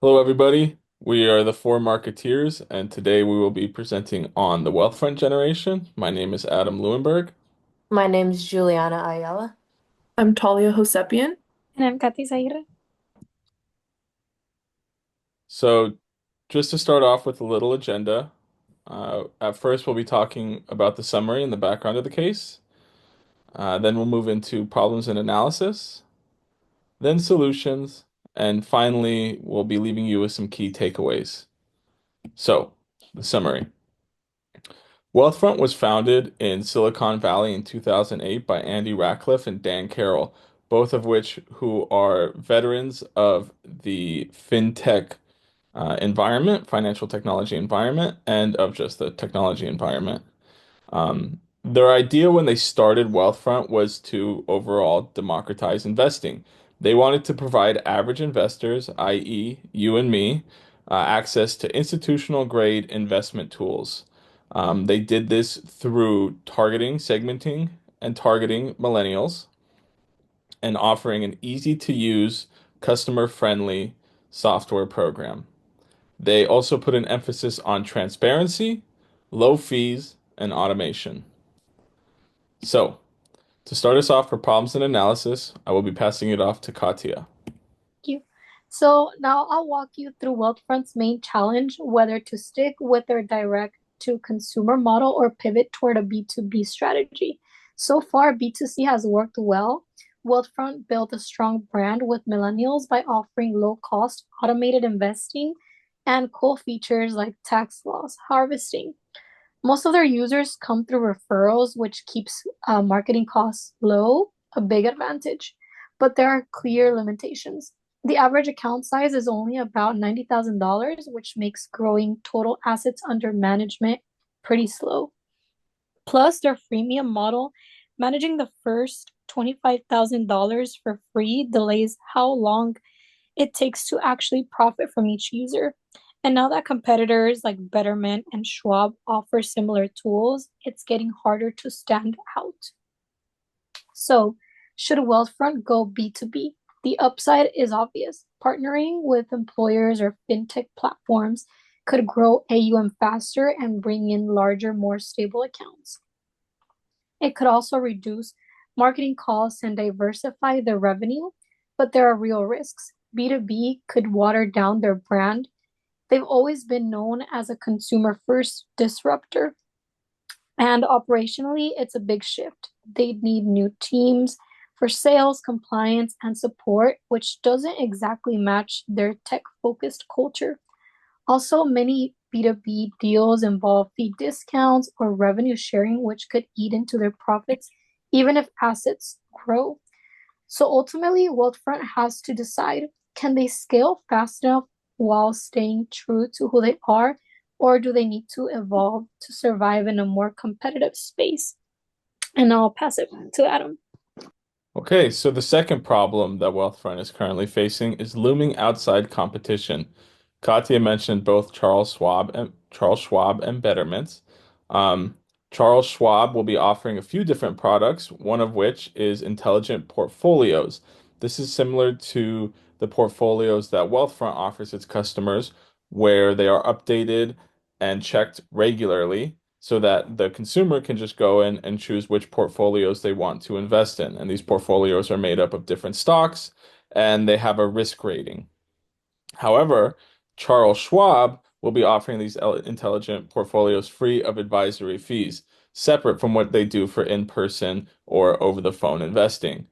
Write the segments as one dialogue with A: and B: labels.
A: Hello, everybody. We are the Four Marketeers, and today we will be presenting on the Wealthfront Generation. My name is Adam Lewinberg.
B: My name's Juliana Ayala.
C: I'm Talia Hosepian.
D: And I'm Kathy Zaire.
A: So, just to start off with a little agenda, at first we'll be talking about the summary and the background of the case. Then we'll move into problems and analysis, then solutions, and finally we'll be leaving you with some key takeaways. So, the summary. Wealthfront was founded in Silicon Valley in 2008 by Andy Ratcliffe and Dan Carroll, both of which who are veterans of the fintech environment, financial technology environment, and of just the technology environment. Their idea when they started Wealthfront was to overall democratize investing. They wanted to provide average investors, i.e., you and me, access to institutional grade investment tools. They did this through segmenting, and targeting millennials, and offering an easy to use, customer friendly software program. They also put an emphasis on transparency, low fees, and automation. So, to start us off for problems and analysis, I will be passing it off to Katya.
D: You. So now I'll walk you through Wealthfront's main challenge, whether to stick with their direct to consumer model or pivot toward a B2B strategy. So far, B2C has worked well. Wealthfront built a strong brand with millennials by offering low cost automated investing and cool features like tax loss harvesting. Most of their users come through referrals, which keeps marketing costs low, a big advantage. But there are clear limitations. The average account size is only about $90,000, which makes growing total assets under management pretty slow. Plus, their freemium model, managing the first $25,000 for free, delays how long it takes to actually profit from each user. And now that competitors like Betterment and Schwab offer similar tools, it's getting harder to stand out. So, should Wealthfront go B2B? The upside is obvious. Partnering with employers or fintech platforms could grow AUM faster and bring in larger, more stable accounts. It could also reduce marketing costs and diversify the revenue, but there are real risks. B2B could water down their brand. They've always been known as a consumer first disruptor. And operationally, it's a big shift. They need new teams for sales, compliance, and support, which doesn't exactly match their tech focused culture. Also, many B2B deals involve fee discounts or revenue sharing, which could eat into their profits, even if assets grow. So ultimately, Wealthfront has to decide, can they scale fast enough while staying true to who they are, or do they need to evolve to survive in a more competitive space? And I'll pass it to Adam.
A: Okay, so the second problem that Wealthfront is currently facing is looming outside competition. Katya mentioned both Charles Schwab and Betterment. Um, Charles Schwab will be offering a few different products, one of which is intelligent portfolios. This is similar to the portfolios that Wealthfront offers its customers, where they are updated and checked regularly so that the consumer can just go in and choose which portfolios they want to invest in. And these portfolios are made up of different stocks and they have a risk rating. However, Charles Schwab will be offering these intelligent portfolios free of advisory fees, separate from what they do for in-person or over-the-phone investing.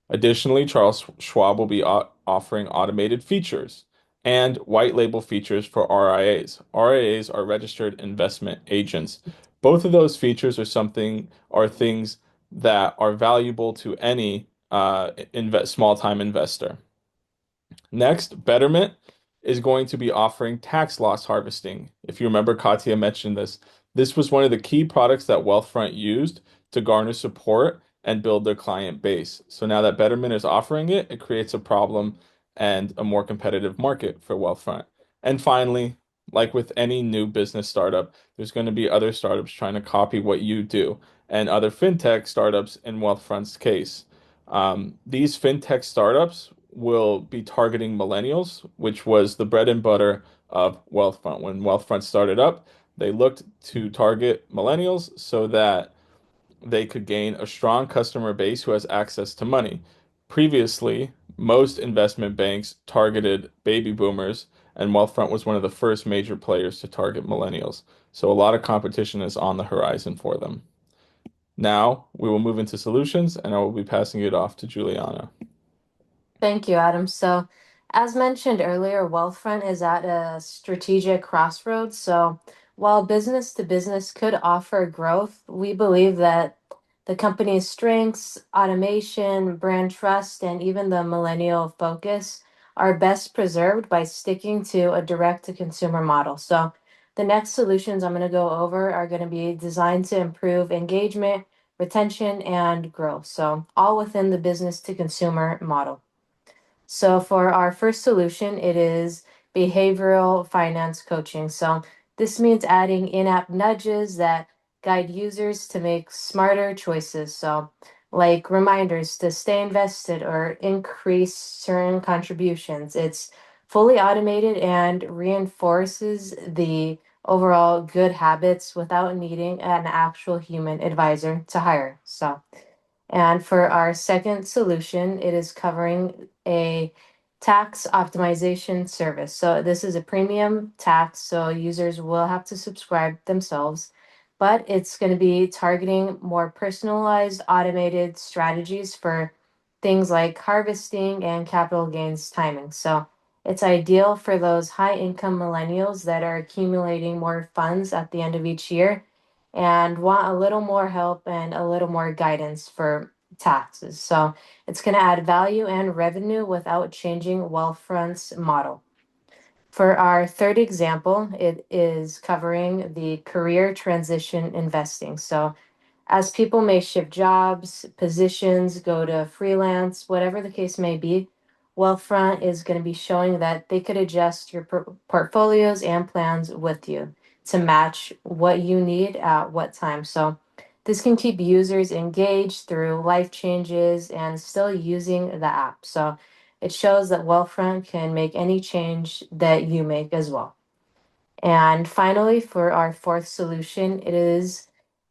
A: Additionally, Charles Schwab will be offering automated features and white label features for RIAs. RIAs are registered investment agents. Both of those features are things that are valuable to any small time investor. Next, Betterment is going to be offering tax loss harvesting. If you remember, Katya mentioned this. This was one of the key products that Wealthfront used to garner support and build their client base. So now that Betterment is offering it, it creates a problem and a more competitive market for Wealthfront. And finally, like with any new business startup, there's going to be other startups trying to copy what you do, and other fintech startups in Wealthfront's case. These fintech startups will be targeting millennials, which was the bread and butter of Wealthfront. When Wealthfront started up, they looked to target millennials so that they could gain a strong customer base who has access to money. Previously, most investment banks targeted baby boomers, and Wealthfront was one of the first major players to target millennials. So a lot of competition is on the horizon for them. Now we will move into solutions, and I will be passing it off to Juliana.
B: Thank you, Adam. So, as mentioned earlier, Wealthfront is at a strategic crossroads. So, while business to business could offer growth, we believe that the company's strengths, automation, brand trust, and even the millennial focus are best preserved by sticking to a direct to consumer model. So, the next solutions I'm going to go over are going to be designed to improve engagement, retention, and growth. So, all within the business to consumer model. So for our first solution, it is behavioral finance coaching. So this means adding in-app nudges that guide users to make smarter choices. So like reminders to stay invested or increase certain contributions. It's fully automated and reinforces the overall good habits without needing an actual human advisor to hire. So and for our second solution, it is covering a tax optimization service. So this is a premium tax, so users will have to subscribe themselves, but it's going to be targeting more personalized, automated strategies for things like harvesting and capital gains timing. So it's ideal for those high income millennials that are accumulating more funds at the end of each year and want a little more help and a little more guidance for taxes. So it's going to add value and revenue without changing Wealthfront's model. For our third example, it is covering the career transition investing. So as people may shift jobs, positions, go to freelance, whatever the case may be, Wealthfront is going to be showing that they could adjust your portfolios and plans with you to match what you need at what time. So this can keep users engaged through life changes and still using the app. So it shows that Wealthfront can make any change that you make as well. And finally, for our fourth solution, it is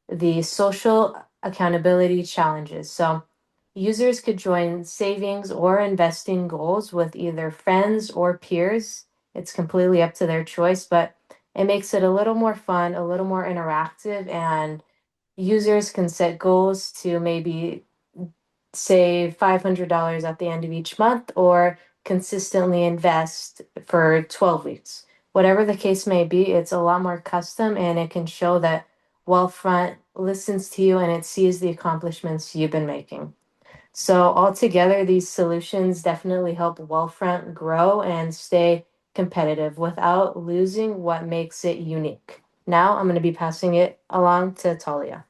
B: the social accountability challenges. So users could join savings or investing goals with either friends or peers. It's completely up to their choice, but it makes it a little more fun, a little more interactive, and users can set goals to maybe save $500 at the end of each month or consistently invest for 12 weeks. Whatever the case may be, it's a lot more custom and it can show that Wealthfront listens to you and it sees the accomplishments you've been making. So, altogether, these solutions definitely help Wealthfront grow and stay competitive without losing what makes it unique. Now, I'm going to be passing it along to Talia.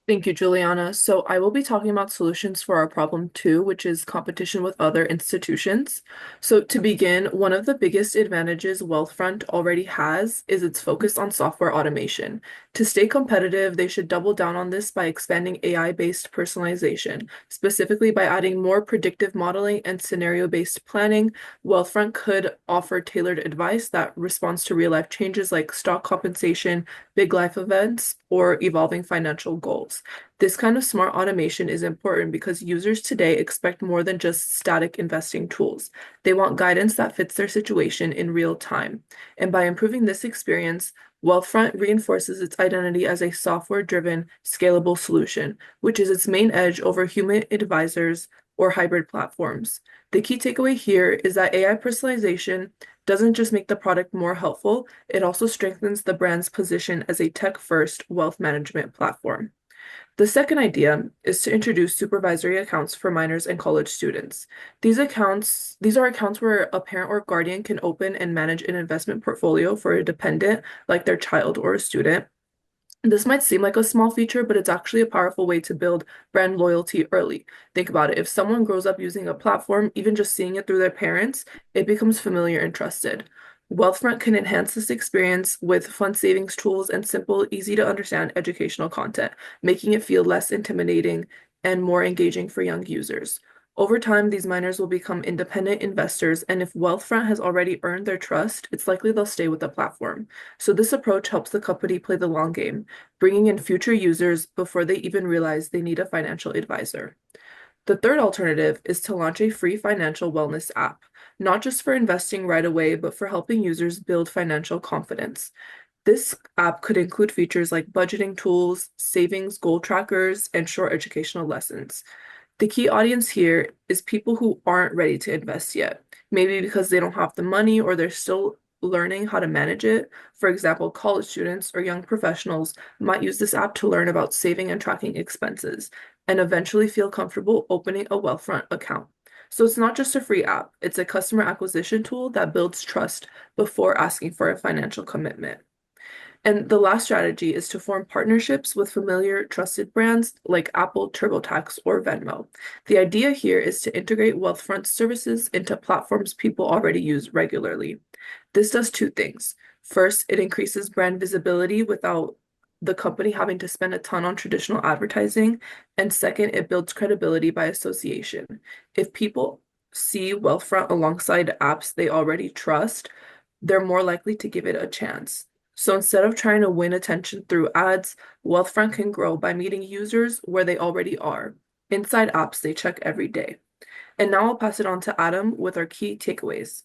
C: Thank you, Juliana. So I will be talking about solutions for our problem two, which is competition with other institutions. So to begin, one of the biggest advantages Wealthfront already has is its focus on software automation. To stay competitive, they should double down on this by expanding AI-based personalization, specifically by adding more predictive modeling and scenario-based planning. Wealthfront could offer tailored advice that responds to real-life changes like stock compensation, big life events, or evolving financial goals. This kind of smart automation is important because users today expect more than just static investing tools. They want guidance that fits their situation in real time. And by improving this experience, Wealthfront reinforces its identity as a software-driven, scalable solution, which is its main edge over human advisors or hybrid platforms. The key takeaway here is that AI personalization doesn't just make the product more helpful, it also strengthens the brand's position as a tech-first wealth management platform. The second idea is to introduce supervisory accounts for minors and college students. These are accounts where a parent or guardian can open and manage an investment portfolio for a dependent, like their child or a student. This might seem like a small feature, but it's actually a powerful way to build brand loyalty early. Think about it. If someone grows up using a platform, even just seeing it through their parents, it becomes familiar and trusted. Wealthfront can enhance this experience with fund savings tools and simple, easy to understand educational content, making it feel less intimidating and more engaging for young users. Over time, these miners will become independent investors, and if Wealthfront has already earned their trust, it's likely they'll stay with the platform. So this approach helps the company play the long game, bringing in future users before they even realize they need a financial advisor. The third alternative is to launch a free financial wellness app, not just for investing right away, but for helping users build financial confidence. This app could include features like budgeting tools, savings goal trackers, and short educational lessons. The key audience here is people who aren't ready to invest yet, maybe because they don't have the money or they're still learning how to manage it. For example, college students or young professionals might use this app to learn about saving and tracking expenses and eventually feel comfortable opening a Wealthfront account. So it's not just a free app, it's a customer acquisition tool that builds trust before asking for a financial commitment. And the last strategy is to form partnerships with familiar, trusted brands like Apple, TurboTax, or Venmo. The idea here is to integrate Wealthfront services into platforms people already use regularly. This does two things. First, it increases brand visibility without the company having to spend a ton on traditional advertising. And second, it builds credibility by association. If people see Wealthfront alongside apps they already trust, they're more likely to give it a chance. So instead of trying to win attention through ads, Wealthfront can grow by meeting users where they already are, inside apps they check every day. And now I'll pass it on to Adam with our key takeaways.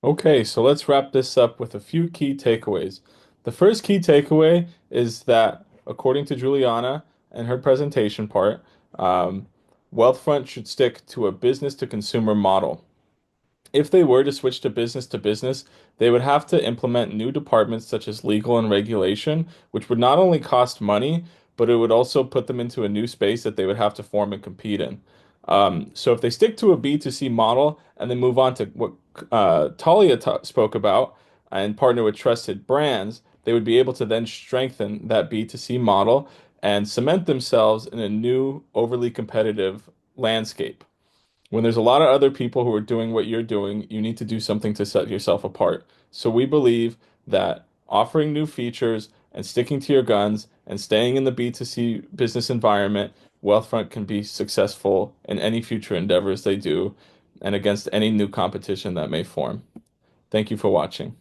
A: Okay, so let's wrap this up with a few key takeaways. The first key takeaway is that, according to Juliana and her presentation part, um, Wealthfront should stick to a business to consumer model. If they were to business, they would have to implement new departments such as legal and regulation, which would not only cost money, but it would also put them into a new space that they would have to form and compete in. So if they stick to a B2C model and then move on to what Talia spoke about and partner with trusted brands, they would be able to then strengthen that B2C model and cement themselves in a new, overly competitive landscape. When there's a lot of other people who are doing what you're doing, you need to do something to set yourself apart. So we believe that offering new features and sticking to your guns and staying in the B2C business environment, Wealthfront can be successful in any future endeavors they do and against any new competition that may form. Thank you for watching.